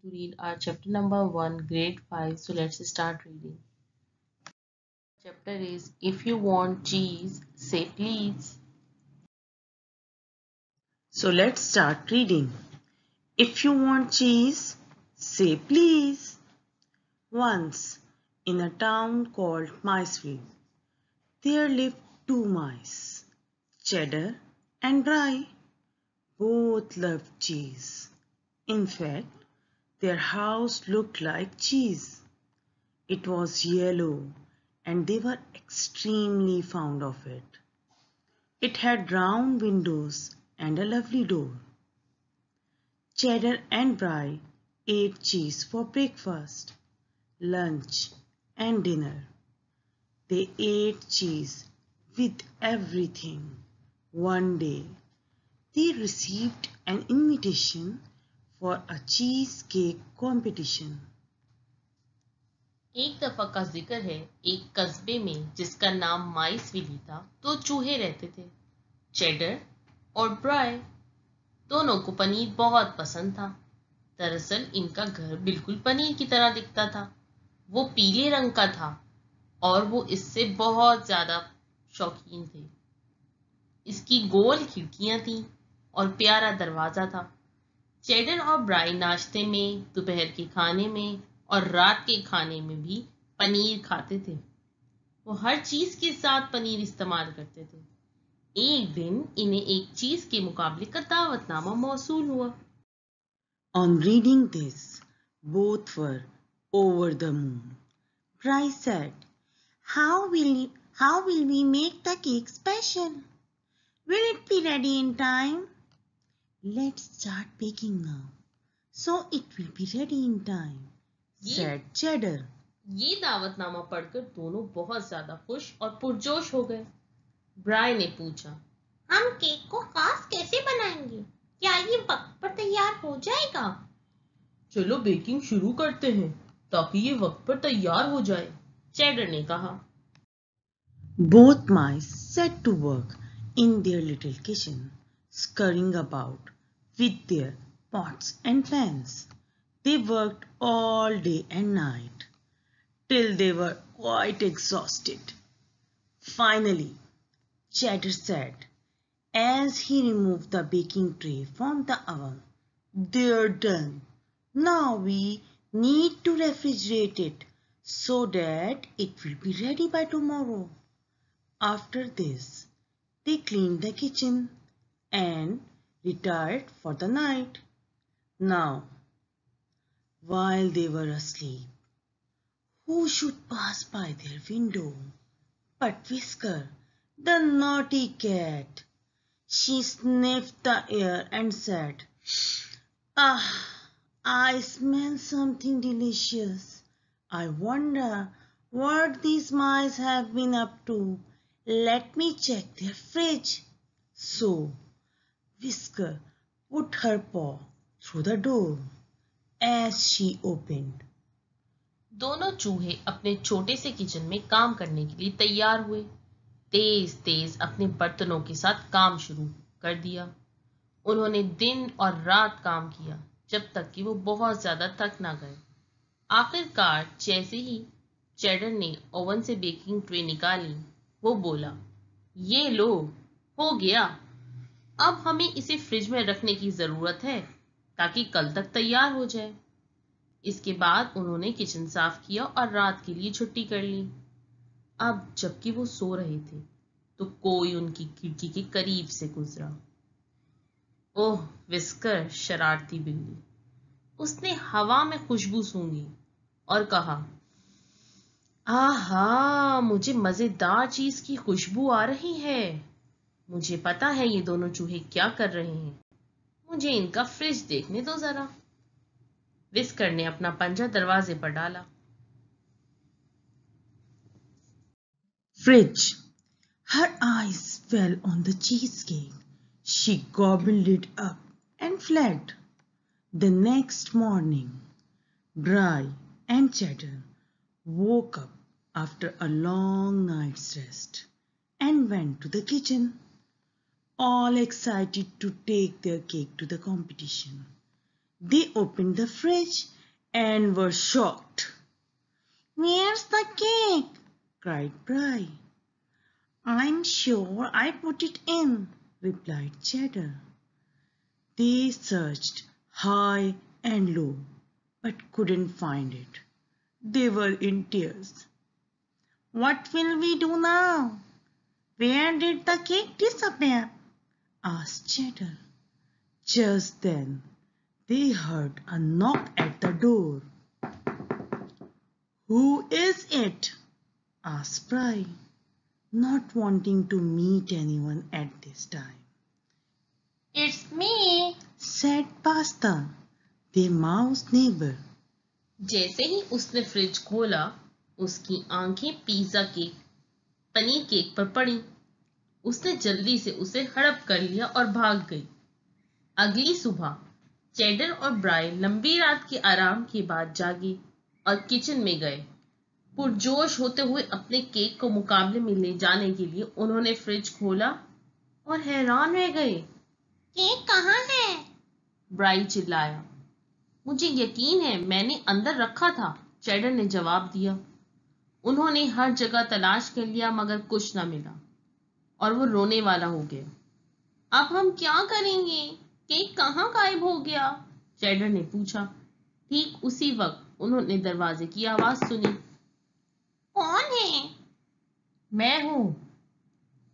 to read our chapter number 1, grade 5. So let's start reading. Chapter is If You Want Cheese, Say Please. So let's start reading. If you want cheese, say please. Once, in a town called Miceville, there lived two mice, Cheddar and Bry. Both loved cheese. In fact, their house looked like cheese. It was yellow and they were extremely fond of it. It had round windows and a lovely door. Cheddar and Bry ate cheese for breakfast, lunch and dinner. They ate cheese with everything. One day, they received an invitation for a cheesecake competition. एक दफा का जिक्र है, एक कस्बे में जिसका नाम माइसविली था, तो चूहे रहते थे। चेडर और ब्राय दोनों को पनीर बहुत पसंद था। दरअसल इनका घर बिल्कुल पनीर की तरह दिखता था। वो पीले रंग का था और वो इससे बहुत ज्यादा शौकीन थे। इसकी गोल खिड़कियां थीं और प्यारा दरवाजा था। चेडर और ब्राई नाश्ते में, दोपहर के खाने में और रात के खाने में भी पनीर खाते थे। वो हर चीज के साथ पनीर इस्तेमाल करते थे। एक दिन इन्हें एक चीज के मुकाबले का दावतनामा मौसूल हुआ। On reading this, both were over the moon. Bry said, How will we make the cake special? Will it be ready in time? Let's start baking now, so it will be ready in time, said Cheddar. ये दावतनामा पढ़कर दोनों बहुत ज्यादा खुश और पुरजोश हो गए। ब्राय ने पूछा, हम केक को खास कैसे बनाएंगे? क्या ये वक्त पर तैयार हो जाएगा? चलो बेकिंग शुरू करते हैं ताकि ये वक्त पर तैयार हो जाए, चेडर ने कहा। Both mice set to work in their little kitchen, scurrying about with their pots and pans. They worked all day and night till they were quite exhausted. Finally, Cheddar said, as he removed the baking tray from the oven, "They're done. Now we need to refrigerate it so that it will be ready by tomorrow." After this, they cleaned the kitchen and retired for the night. Now, while they were asleep, who should pass by their window but Whisker, the naughty cat? She sniffed the air and said, "Ah, I smell something delicious. I wonder what these mice have been up to. Let me check their fridge." So, Whisker put her paw through the door. As she opened, दोनों चूहे अपने छोटे से kitchen में काम करने के लिए तैयार हुए। तेज तेज अपने बर्तनों के साथ काम शुरू कर दिया। उन्होंने दिन और रात काम किया जब तक कि वो बहुत ज्यादा थक ना गए। आखिरकार जैसे ही चेडर ने ओवन से बेकिंग ट्रे निकाली, वो बोला, ये लो, हो गया। अब हमें इसे फ्रिज में रखने की जरूरत है ताकि कल तक तैयार हो जाए। इसके बाद उन्होंने किचन साफ किया और रात के लिए छुट्टी कर ली। अब जबकि वो सो रहे थे तो कोई उनकी खिड़की के करीब से गुजरा। ओह विस्कर, शरारती बिल्ली। उसने हवा में खुशबू सूंघी और कहा, आहा, मुझे मजेदार चीज की खुशबू आ रही है। मुझे पता है ये दोनों चूहे क्या कर रहे हैं। मुझे इनका फ्रिज देखने दो जरा। विस्कर ने अपना पंजा दरवाजे पर डाला। fridge. Her eyes fell on the cheesecake. She gobbled it up and fled. The next morning, Bry and Cheddar woke up after a long night's rest and went to the kitchen, all excited to take their cake to the competition. They opened the fridge and were shocked. "Where's the cake?" cried Bry. "I'm sure I put it in," replied Cheddar. They searched high and low, but couldn't find it. They were in tears. "What will we do now? Where did the cake disappear?" asked Cheddar. Just then, they heard a knock at the door. "Who is it?" asked Bry, not wanting to meet anyone at this time. "It's me," said Pasta, their mouse neighbor. जैसे ही उसने fridge खोला, उसकी आंखें pizza cake, paneer cake पर पड़ी। उसने जल्दी से उसे हड़प कर लिया और भाग गई। अगली सुबह चेडर और ब्राय लंबी रात के आराम के बाद जागे और किचन में गए। पुरजोश होते हुए अपने केक को मुकाबले में ले जाने के लिए उन्होंने फ्रिज खोला और हैरान रह गए। "केक कहाँ है?" ब्राय चिल्लाया। "मुझे यकीन है मैंने अंदर रखा था," चेडर ने जवाब दिया। उन्होंने हर जगह तलाश कर लिया मगर कुछ न मिला और वो रोने वाला हो गया। "अब हम क्या करेंगे? केक कहाँ गायब हो गया?" चेडर ने पूछा। ठीक उसी वक्त उन्होंने दरवाजे की आवाज सुनी। "कौन है?" "मैं हूं,"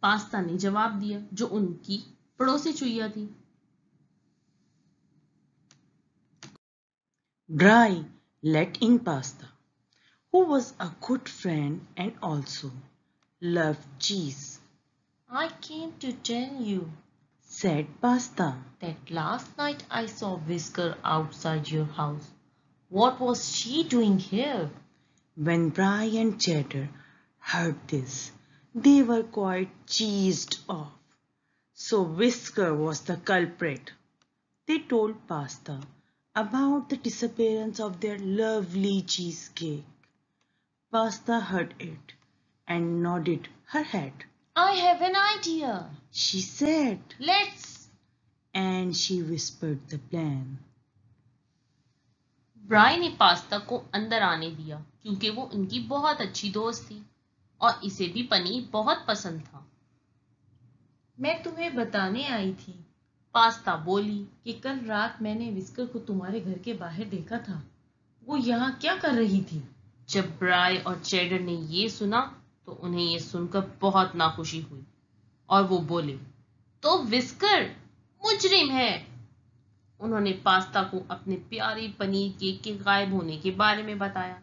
पास्ता ने जवाब दिया, जो उनकी पड़ोसी चुईया थी। Bry let in Pasta, who was a good friend and also loved cheese. "I came to tell you," said Pasta, "that last night I saw Whisker outside your house. What was she doing here?" When Bry and Cheddar heard this, they were quite cheesed off. So Whisker was the culprit. They told Pasta about the disappearance of their lovely cheesecake. Pasta heard it and nodded her head. "I have an idea," she said. "Let's..." And she whispered the plan. ब्राय ने pasta को अंदर आने दिया क्योंकि वो उनकी बहुत अच्छी दोस्त थी और इसे भी पनीर बहुत पसंद था। "मैं तुम्हें बताने आई थी," पास्ता बोली, "कि कल रात मैंने विस्कर को तुम्हारे घर के बाहर देखा था। वो यहाँ क्या कर रही थी?" जब ब्राय और चेडर ने ये सुना तो उन्हें ये सुनकर बहुत नाखुशी हुई और वो बोले, "तो विस्कर मुजरिम है।" उन्होंने पास्ता को अपने प्यारे पनीर केक के गायब होने के बारे में बताया।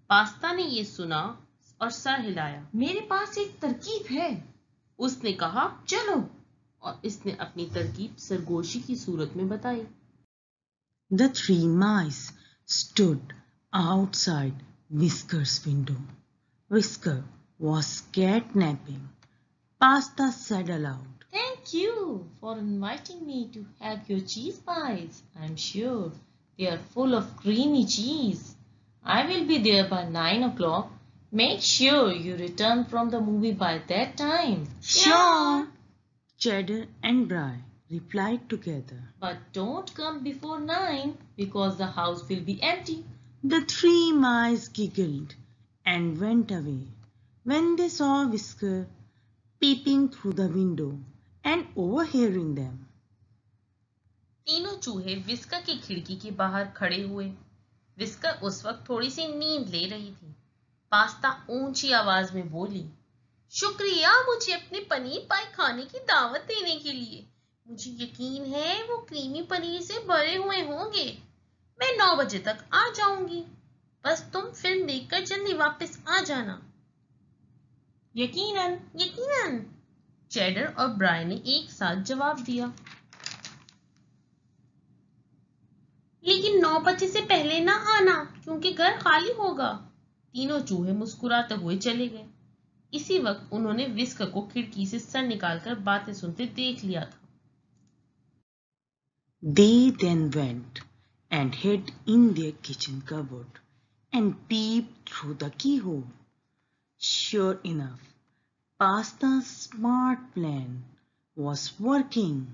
पास्ता ने ये सुना और सर हिलाया। "मेरे पास एक तरकीब है," उसने कहा, "चलो।" और इसने अपनी तरकीब सरगोशी की सूरत में बताई। The three mice stood outside Whisker's window. Whisker was catnapping. Pasta said aloud, "Thank you for inviting me to have your cheese pies. I'm sure they are full of creamy cheese. I will be there by 9 o'clock. Make sure you return from the movie by that time." "Sure," Cheddar and Bry replied together. "But don't come before 9 because the house will be empty." The three mice giggled and went away when they saw Whisker peeping through the window and overhearing them. तीनों चूहे whisker की खिड़की के बाहर खड़े हुए। Whisker उस वक्त थोड़ी सी नींद ले रही थी। पास्ता ऊंची आवाज में बोली, "शुक्रिया मुझे अपने पनीर पाई खाने की दावत देने के लिए। मुझे यकीन है वो क्रीमी पनीर से भरे हुए होंगे। मैं 9 बजे तक आ जाऊंगी। बस तुम फिल्म देखकर जल्दी वापस आ जाना।" "यकीनन, यकीनन," चेडर और ब्राय ने एक साथ जवाब दिया। "लेकिन 9 बजे से पहले ना आना क्योंकि घर खाली होगा।" तीनों चूहे मुस्कुराते हुए चले गए। इसी वक्त उन्होंने विस्कर को खिड़की से सर निकालकर बातें सुनते देख लिया था। They then went and hid in their kitchen cupboard and peeped through the keyhole. Sure enough, Pasta's smart plan was working.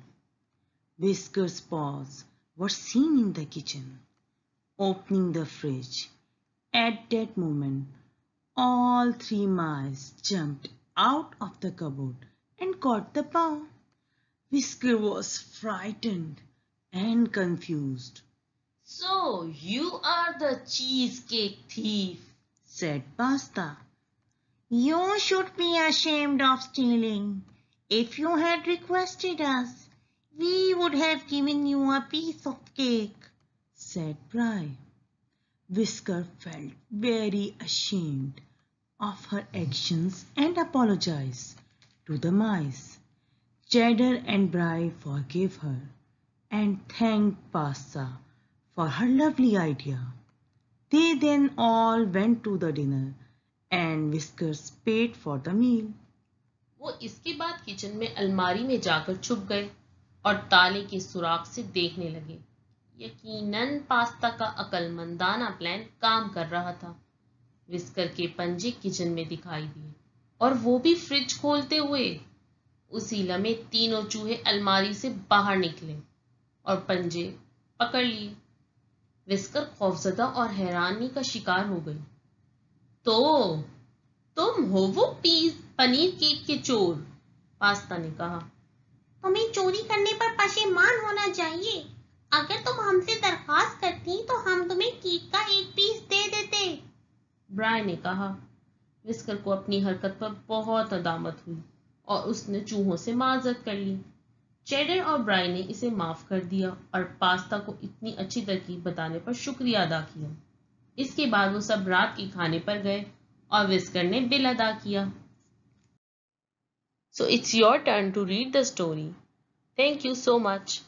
Whisker's paws were seen in the kitchen. opening the fridge. At that moment, all three mice jumped out of the cupboard and caught the paw. Whisker was frightened and confused, So you are the cheesecake thief, said Pasta. You should be ashamed of stealing. If you had requested us, we would have given you a piece of cake, said Bry. Whisker felt very ashamed of her actions and apologized to the mice. Cheddar and Bry forgave her and thanked Pasta for her lovely idea. They then all went to the dinner and Whiskers paid for the meal. वो इसके बाद kitchen में अलमारी में जाकर छुप गए और ताले के सुराख से देखने लगे। यकीनन पास्ता का अक्लमंदाना प्लान काम कर रहा था। विस्कर के पंजे किचन में दिखाई दिए और वो भी फ्रिज खोलते हुए। उसी लम्हे तीनों चूहे अलमारी से बाहर निकले और पंजे पकड़ लिए। विस्कर खौफजदा और हैरानी का शिकार हो गई। तो तुम हो वो पनीर केक के चोर, पास्ता ने कहा। तुम्हें चोरी करने पर पशेमान होना चाहिए। अगर तुम हमसे दरखास्त करती तो हम तुम्हें केक का एक पीस दे देते, ब्राय ने कहा। विस्कर को अपनी हरकत पर बहुत नदामत हुई और उसने चूहों से माजरत कर ली। चेडर और ब्राय ने इसे माफ कर दिया और पास्ता को इतनी अच्छी तरकीब बताने पर शुक्रिया अदा किया। इसके बाद वो सब रात के खाने पर गए और विस्कर ने बिल अदा किया। So it's your turn to read the story. Thank you so much.